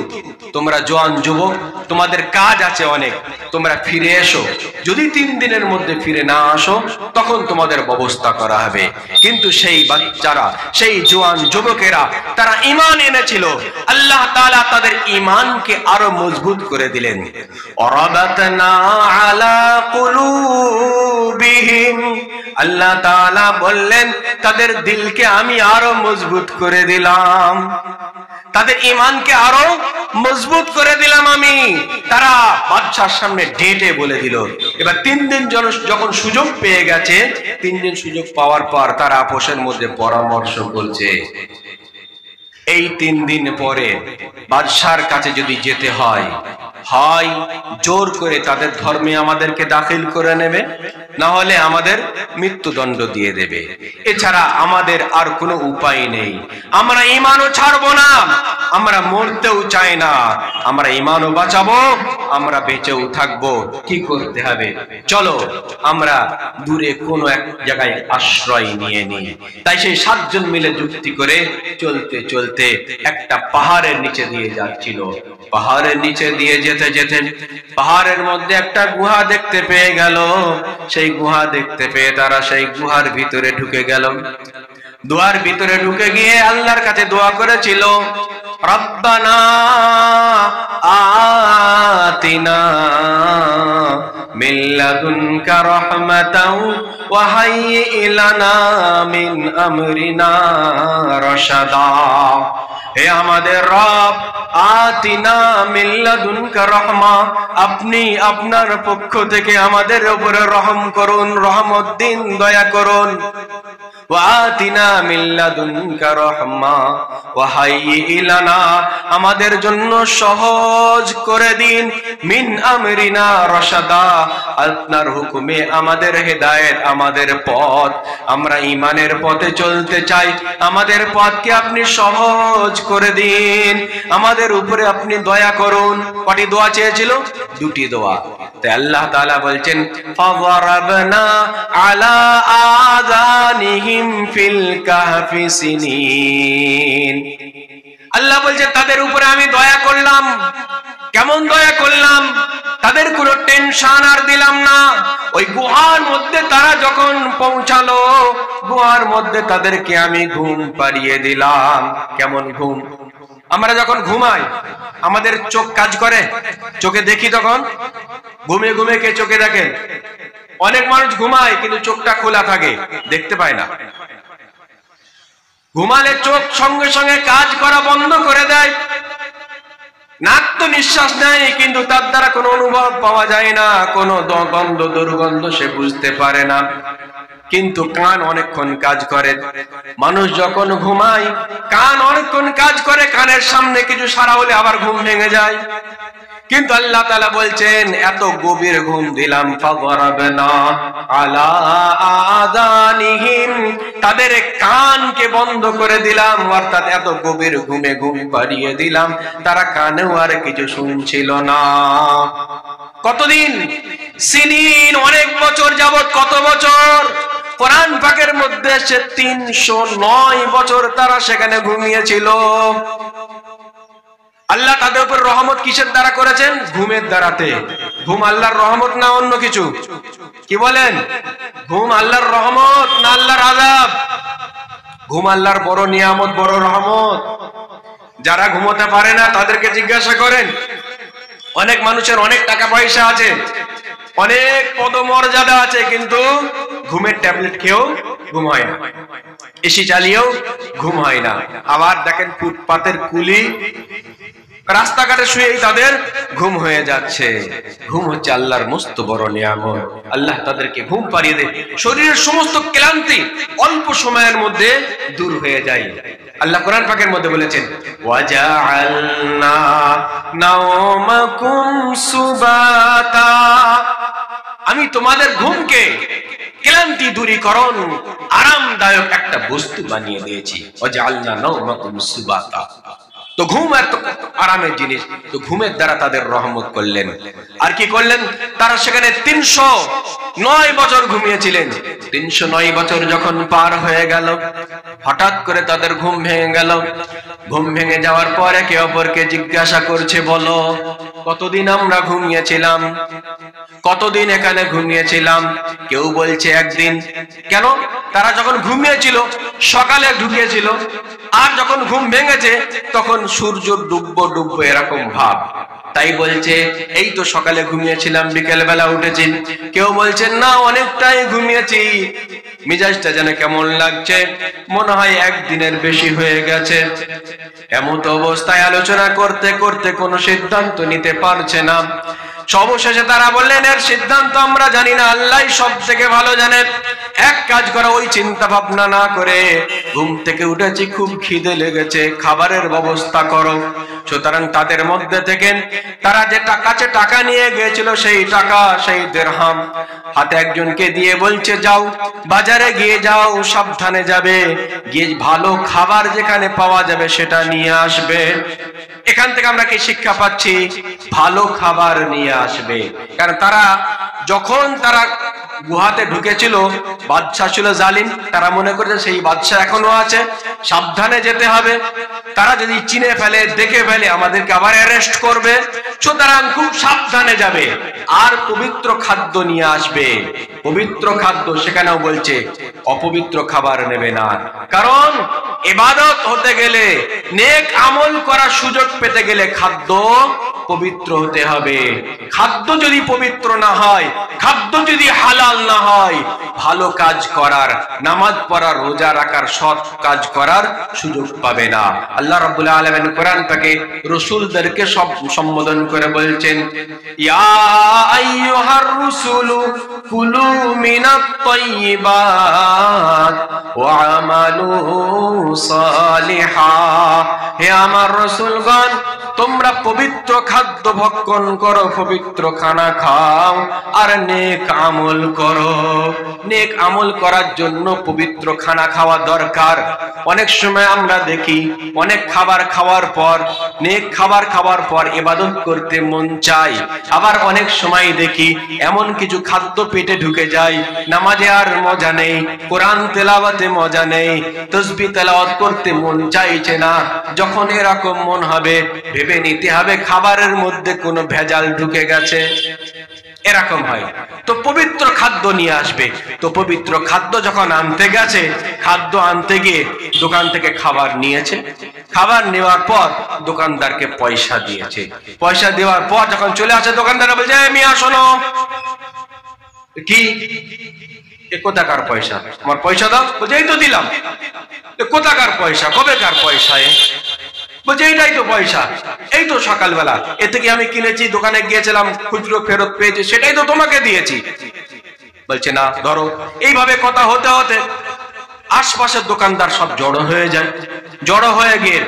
তোমরা জওয়ান যুবক, তোমাদের কাজ আছে অনেক, তোমরা ফিরে এসো। যদি 3 দিনের মধ্যে ফিরে না আসো তখন তোমাদের ব্যবস্থা করা হবে। কিন্তু সেই বাচ্চারা, সেই জওয়ান যুবকেরা, তারা ঈমান এনেছিল। আল্লাহ তাআলা তাদের ঈমানকে আরো মজবুত করে দিলেন। অরাবাতনা আলা কুলুবিহিম, আল্লাহ তাআলা বললেন তাদের দিলকে আমি আরো মজবুত করে দিলাম, তাদের ঈমানকে আরো মজবুত করে দিলাম আমি। তারা বাদশার সামনে ডেটে বলে দিল। এবার 3 দিন যখন সুযোগ পেয়ে গেছে, 3 দিন সুযোগ পাওয়ার পর তারা আপোষের মধ্যে পরামর্শ করছে, এই 3 দিন পরে বাদশার কাছে যদি যেতে হয়, হয় জোর করে তাদের ধর্মে আমাদেরকে দাখিল করে নেবে, না হলে আমাদের মৃত্যুদণ্ড দিয়ে দেবে। এছাড়া আমাদের আর কোনো উপায় নেই। আমরা ঈমানও ছাড়বো না, আমরা মরতেও চাই না, আমরা ঈমানও বাঁচাবো, আমরা বেঁচেও থাকবো। কি করতে হবে? চলো আমরা দূরে কোনো এক জায়গায় আশ্রয় নিয়ে নিই। তাই সেই 7 জন মিলে যুক্তি করে চলতে চলতে একটা পাহাড়ের নিচে দিয়ে যাচ্ছিল। পাহাড়ের নিচে দিয়ে যেতে যেতে পাহাড়ের মধ্যে একটা গুহা দেখতে পেয়ে গেল। সেই গুহা দেখতে পেয়ে তারা সেই গুহার ভিতরে ঢুকে গেল। দুয়ার ভিতরে ঢুকে গিয়ে আল্লাহর কাছে দোয়া করেছিল, রব্বানা আতিনা মিন লাদুনকা রাহমাতাও ওয়া হাইয়্যি লানা মিন আমরিনা রাশাদা। হে আমাদের রব, আতিনা মিন লাদুনকা রাহমা, আপনি আপনার পক্ষ থেকে আমাদের উপরে রহম করুন, রহমত দিন, দয়া করুন। ওয়াতিনা মিন লাদুনকা রাহমা ওয়া হাইয়্যি লানা, আমাদের জন্য সহজ করে দিন, মিন আমরিনা রাশাদা, আপনার হুকুমে আমাদের হেদায়েত, আমাদের পথ, আমরা ঈমানের পথে চলতে চাই, আমাদের পথকে আপনি সহজ করে দিন, আমাদের উপরে আপনি দয়া করুন। কটি দোয়া চেয়েছিল? 2টি দোয়া। তাই আল্লাহ তাআলা বলছেন, ফাযারাবনা আলা আযানিহিম ফিল কাহফি সিনিন। আল্লাহ বলছে তাদের উপরে আমি দয়া করলাম। কেমন দয়া করলাম? তাদের কোনো টেনশন আর দিলাম না। ওই গুহার মধ্যে তারা যখন পৌঁছালো, গুহার মধ্যে তাদেরকে আমি ঘুম পাড়িয়ে দিলাম। কেমন ঘুম? আমরা যখন ঘুমাই আমাদের চোখ কাজ করে, চোখে দেখি, তখন ঘুমে ঘুমে কে চোখে দেখেন? অনেক মানুষ ঘুমায় কিন্তু চোখটা খোলা থাকে, দেখতে পায় না। ঘুমালে চোখ সঙ্গে সঙ্গে কাজ করা বন্ধ করে দেয়। নাক তো নিঃশ্বাস নেয় কিন্তু তার দ্বারা কোনো অনুভব পাওয়া যায় না, কোনো গন্ধ দুর্গন্ধ সে বুঝতে পারে না। কিন্তু কান অনেকক্ষণ কাজ করে। মানুষ যখন ঘুমায় কান অনেকক্ষণ কাজ করে, কানের সামনে কিছু সারা হলে আবার ঘুম ভেঙে যায়। কিন্তু আল্লাহ তাআলা বলছেন এত গভীর ঘুম দিলাম, ফাগরাবনা আলা আযানিহিম, তাদের কানকে বন্ধ করে দিলাম, অর্থাৎ এত গভীর ঘুমে ঘুম পাড়িয়ে দিলাম, তারা কানেও আর কিছু শুনছিল না। কতদিন? সিনিন, অনেক বছর যাবত। কত বছর? কোরআন পাকের মধ্যে সে 309 বছর তারা সেখানে ঘুমিয়েছিল। আল্লাহ তাদের উপর রহমত কিসের দ্বারা করেছেন? ঘুমের দ্বারাতে। ঘুম আল্লাহর রহমত না অন্য কিছু? কি বলেন? ঘুম আল্লাহর রহমত না আল্লাহর আযাব? ঘুম আল্লাহর বড় নিয়ামত, বড় রহমত। যারা ঘুমোতে পারে না তাদেরকে জিজ্ঞাসা করেন। অনেক মানুষের অনেক টাকা পয়সা আছে, অনেক পদমর্যাদা আছে, কিন্তু ঘুমের ট্যাবলেট খেয়েও ঘুম হয় না, এসি চালিয়েও ঘুম হয় না। আবার দেখেন ফুটপাতের কুলি, রাস্তাঘাটে শুয়েই তাদের ঘুম হয়ে যাচ্ছে। ঘুম হচ্ছে আল্লাহর মস্ত বড় নিয়ামত। আল্লাহ তাদেরকে ঘুম পাড়িয়ে দেয়, শরীরের সমস্ত ক্লান্তি অল্প সময়ের মধ্যে দূর হয়ে যায়। আল্লাহ কোরআন পাকের মধ্যে বলেছেন, ওয়াজআলনা নাওমাকুম সুবাতা, আমি তোমাদের ঘুমকে ক্লান্তি দূরীকরণ, আরামদায়ক একটা বস্তু বানিয়ে দিয়েছি। ওয়াজআলনা নাওমাকুম সুবাতা, তো ঘুম এত আরামের জিনিস, তো ঘুমের দ্বারা তাদের রহমত করলেন। আর কি করলেন? তারা সেখানে 309 বছর ঘুমিয়েছিলেন। 309 বছর যখন পার হয়ে গেল, হঠাৎ করে তাদের ঘুম ভেঙে গেল। ঘুম ভেঙে যাওয়ার পর একে অপরকে জিজ্ঞাসা করছে, বলো কতদিন আমরা ঘুমিয়েছিলাম? কতদিন এখানে ঘুমিয়েছিলাম? কেউ বলছে একদিন। কেন? তারা যখন ঘুমিয়েছিল সকালে ঢুকিয়েছিল, আর যখন ঘুম ভেঙেছে তখন সূর্য ডুববো ডুববো এরকম ভাব, তাই বলছে এই তো সকালে ঘুমিয়েছিলাম, বিকেল বেলা উঠেছি। কেউ বলছেন না, অনেকটাই ঘুমিয়েছি, মিজাজটা যেন কেমন লাগছে, মনে হয় একদিনের বেশি হয়ে গেছে। এমত অবস্থায় আলোচনা করতে করতে কোনো সিদ্ধান্ত নিতে পারছে না। সর্বশেষে তারা বললেন, এর সিদ্ধান্ত আমরা জানি না, আল্লাহ সব থেকে ভালো জানেন। এক কাজ করো, ওই চিন্তা ভাবনা না করে, ঘুম থেকে উঠেছি, খুব খিদে লেগেছে, খাবারের ব্যবস্থা করো। সুতরাং তাদের মধ্যে থেকে তারা যে টাকা নিয়ে গিয়েছিল, সেই টাকা, সেই দিরহাম হাতে একজনকে দিয়ে বলছে, যাও বাজারে গিয়ে যাও, সাবধানে যাবে, গিয়ে ভালো খাবার যেখানে পাওয়া যাবে সেটা নিয়ে আসবে। এখান থেকে আমরা কি শিক্ষা পাচ্ছি? ভালো খাবার নিয়ে আসবে। কারণ তারা যখন তারা গুহাতে ঢুকেছিল, বাদশা ছিল জালিম, তারা মনে করেছে সেই বাদশা এখনো আছে, সাবধানে যেতে হবে। তারা যদি চিনে ফেলে, দেখে ফেলে, আমাদেরকে আবার অ্যারেস্ট করবে। সুতরাং খুব সাবধানে যাবে, আর পবিত্র খাদ্য নিয়ে আসবে। পবিত্র খাদ্য, সেখানেও বলছে অপবিত্র খাবার নেবে না। কারণ ইবাদত হতে গেলে, নেক আমল করার সুযোগ পেতে গেলে খাদ্য পবিত্র হতে হবে। খাদ্য যদি পবিত্র না হয়, খাদ্য যদি হালাল না হয়, ভালো কাজ করার, নামাজ পড়ার, রোজা রাখার, সৎ কাজ করার সুযোগ পাবে না। আল্লাহ রাব্বুল আলামিন কোরআন থেকে রাসূলদেরকে সব সম্বোধন করে বলছেন, ইয়া আইয়ুহার রাসূলু কুলু মিনাত তাইয়্যিবাত ওয়া আমালু সালিহা, হে আমার রাসূলগণ, তোমরা পবিত্র খাদ্য ভক্ষণ করো, পবিত্র খানা খাও, আর নেক আমল করো। নেক আমল করার জন্য পবিত্র খানা খাওয়া দরকার। অনেক সময় আমরা দেখি, অনেক খাবার খাওয়ার পর, নেক খাবার খাওয়ার পর ইবাদত করতে মন চায়। আবার অনেক সময় দেখি এমন কিছু খাদ্য পেটে ঢুকে যায়, নামাজে আর মজা নেই, কোরআন তেলাওয়াতে মজা নেই, তাসবিহ তেলাওয়াত করতে মন চাইছে না। যখন এরকম মন হবে, ভেবে নিতে হবে খাবারের মধ্যে কোনো ভেজাল ঢুকে গেছে। এরকম হয়। তো পবিত্র খাদ্য নিয়ে আসবে। তো পবিত্র খাদ্য যখন আনতে গেছে, খাদ্য আনতে গিয়ে দোকান থেকে খাবার নিয়েছে। খাবার নেওয়ার পর দোকানদারকে পয়সা দিয়েছে। পয়সা দেওয়ার পর যখন চলে আসে, দোকানদার বলছে, মিয়া শোনো, কি কোথাকার পয়সা? আমার পয়সা দাও। বলছে, এই তো দিলাম। কোথাকার পয়সা? কবেকার পয়সা? বলছে, এইটাই তো পয়সা, এই তো সকালবেলা, এ থেকে আমি কিনেছি, দোকানে গিয়েছিলাম, খুচরো ফেরত পেয়েছি, সেটাই তো তোমাকে দিয়েছি। বলছে না ধরো। এইভাবে কথা হতে হতে আশপাশের দোকানদার সব জড়ো হয়ে যায়। জড়ো হয়ে গিয়ে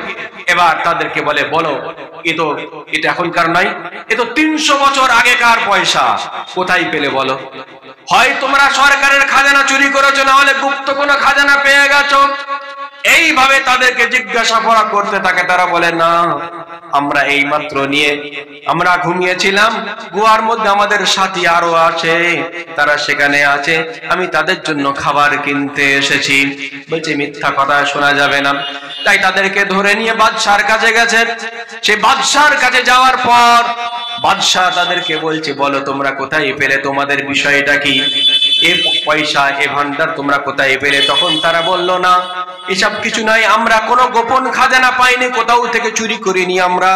এবার তাদেরকে বলে, বলো এটা এখনকার নাই, এ তো 300 বছর আগেকার পয়সা, কোথায় পেলে বলো? হয় তোমরা সরকারের খাজানা চুরি করেছো, না হলে গুপ্ত কোনো খাজানা পেয়ে গেছো। এইভাবে তাদেরকে জিজ্ঞাসাবাদ করতে থাকে। তারা বলে, না, আমরা এই মাত্র নিয়ে আমরা ঘুমিয়েছিলাম, গুহার মধ্যে আমাদের সাথী আরো আছে, তারা সেখানে আছে, আমি তাদের জন্য খাবার কিনতে এসেছি। বলছে মিথ্যা কথা শোনা যাবে না। তাই তাদেরকে ধরে নিয়ে বাদশার কাছে গেছেন। সে বাদশার কাছে যাওয়ার পর বাদশাহ তাদেরকে বলছে, বলো তোমরা কোথায় পেলে, তোমাদের বিষয়টা কি, এ পয়সা এ ভান্ডার তোমরা কোথায় পেলে? তখন তারা বলল, না, এসব কিছু নাই, আমরা কোনো গোপন খাজানা পাইনি, কোথাও থেকে চুরি করিনি আমরা,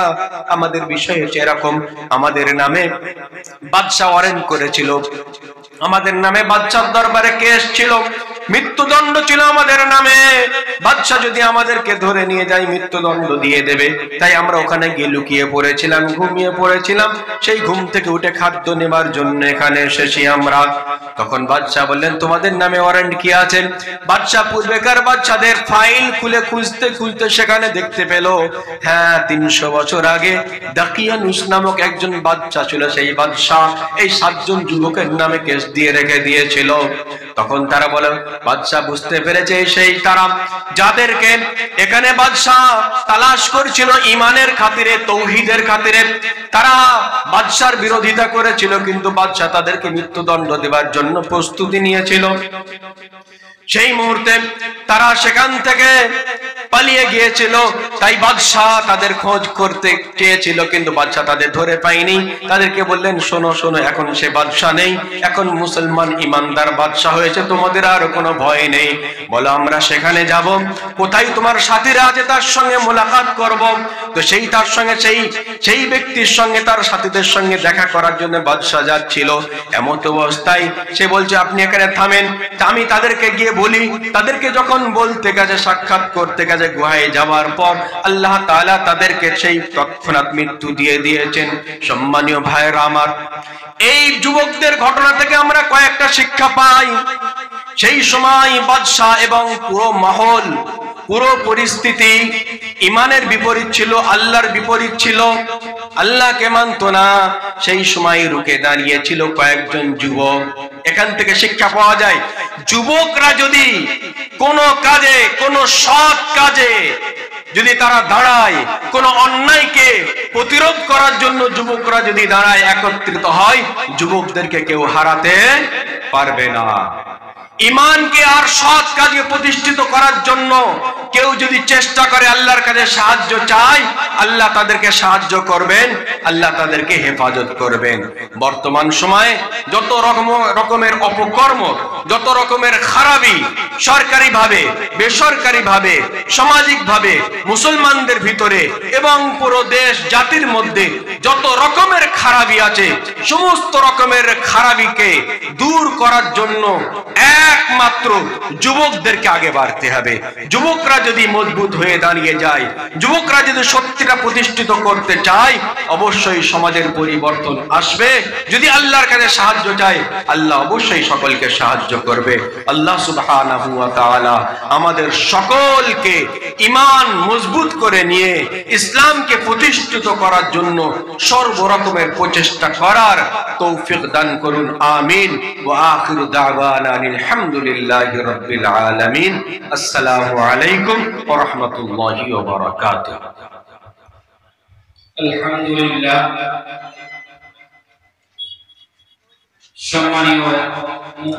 আমাদের বিষয় হচ্ছে এরকম, আমাদের নামে বাদশাহ ওয়ারেন্ট করেছিল, আমাদের নামে বাদশার দরবারে কেস ছিল, মৃত্যুদণ্ড ছিল আমাদের নামে, বাদশাহ যদি আমাদেরকে ধরে নিয়ে যায় মৃত্যুদণ্ড দিয়ে দেবে, তাই আমরা ওখানে গিয়ে লুকিয়ে পড়েছিলাম, ঘুমিয়ে পড়েছিলাম, সেই ঘুম থেকে উঠে খাদ্য নেবার জন্য এখানে এসেছি আমরা। তখন বাদশাহ বললেন, তোমাদের নামে ওয়ারেন্ট কি আছে? বাদশাহ পূর্বেকার বাদশাদের ফাইল খুলে খুঁজতে খুঁজতে সেখানে দেখতে পেল, হ্যাঁ, 300 বছর আগে দাকিয়ানুস নামক একজন বাদশাহ ছিল, সেই বাদশাহ এই 7 জন যুবকের নামে কেস দিয়ে রেখে দিয়েছিল। তখন তারা বলে, বাদশাহ বুঝতে পেরেছে সেই তারা যাদেরকে এখানে বাদশাহ তালাশ করছিল ঈমানের খাতিরে, তৌহিদের খাতিরে, তারা বাদশার বিরোধিতা করেছিল, কিন্তু বাদশাহ তাদেরকে মৃত্যুদণ্ড দেওয়ার জন্য প্রস্তুতি নিয়েছিল। সেই মুহূর্তে তারা সেখান থেকে পালিয়ে গিয়েছিল, তাই বাদশাহ তাদের খোঁজ করতে চেয়েছিল, কিন্তু বাদশাহ তাদের ধরে পায়নি। তাদেরকে বললেন, শোনো শোনো, এখন সে বাদশাহ নেই, এখন মুসলমান ইমানদার বাদশাহ হয়েছে, তোমাদের আর কোনো ভয় নেই। বলো আমরা সেখানে যাব, কোথায় তোমার সাথীরা আছে তার সঙ্গে মোলাকাত করব। তো তার সঙ্গে সেই ব্যক্তির সঙ্গে, তার সাথীদের সঙ্গে দেখা করার জন্য বাদশাহ যাচ্ছিল। এমন অবস্থায় সে বলছে, আপনি এখানে থামেন, আমি তাদেরকে গিয়ে বলি। তাদেরকে যখন বলতে গেছে, সাক্ষাৎ করতে গেছে, গুহায় যাওয়ার পর আল্লাহ তাআলা তাদেরকে সেই তৎক্ষণাৎ মৃত্যু দিয়ে দিয়েছেন। সম্মানীয় ভাইয়েরা আমার, এই যুবকদের ঘটনা থেকে আমরা কয়েকটা শিক্ষা পাই। সেই সময় বাদশাহ এবং পুরো মহল, পুরো পরিস্থিতি ইমানের বিপরীত ছিল, আল্লাহর বিপরীত ছিল, আল্লাহকে মানত না। সেই সময় রুখে দাঁড়িয়েছিল কয়েকজন যুবক। এখান থেকে শিক্ষা পাওয়া যায়, যুবকরা যদি কোনো কাজে, কোনো সৎ কাজে যদি তারা দাঁড়ায়, কোনো অন্যায়কে প্রতিরোধ করার জন্য যুবকরা যদি দাঁড়ায়, একত্রিত হয়, যুবকদেরকে কেউ হারাতে পারবে না। ঈমানকে আর সৎ কাজে প্রতিষ্ঠিত করার জন্য কেউ যদি চেষ্টা করে, আল্লাহর কাছে সাহায্য চায়, আল্লাহ তাদেরকে সাহায্য করবেন, আল্লাহ তাদেরকে হেফাজত করবেন। বর্তমান সময়ে যত রকমের অপকর্ম, যত রকমের খারাপি সরকারিভাবে, বেসরকারিভাবে, সামাজিকভাবে মুসলমানদের ভিতরে এবং পুরো দেশ জাতির মধ্যে যত রকমের খারাপি আছে, সমস্ত রকমের খারাপিকে দূর করার জন্য একমাত্র যুবকদেরকে আগে বাড়তে হবে। যুবকরা যদি মজবুত হয়ে দাঁড়িয়ে যায়, যুবকরা যদি সত্যিটা প্রতিষ্ঠিত করতে চায়, অবশ্যই সমাজের পরিবর্তন আসবে। যদি আল্লাহর কাছে সাহায্য চায়, আল্লাহ অবশ্যই সকলকে সাহায্য করবে। আল্লাহ সুবহানাহু ওয়া তাআলা আমাদের সকলকে ঈমান মজবুত করে নিয়ে ইসলামকে প্রতিষ্ঠিত করার জন্য সর্বরকমের প্রচেষ্টা করার তৌফিক দান করুন। আমিন। ওয়া আখিরু দাওয়ানা আলহামদুলিল্লাহি রাব্বিল আলামিন। আসসালামু আলাইকুম ওয়া রাহমাতুল্লাহি ওয়া বারাকাতুহু। আলহামদুলিল্লাহ। সম্মানীয়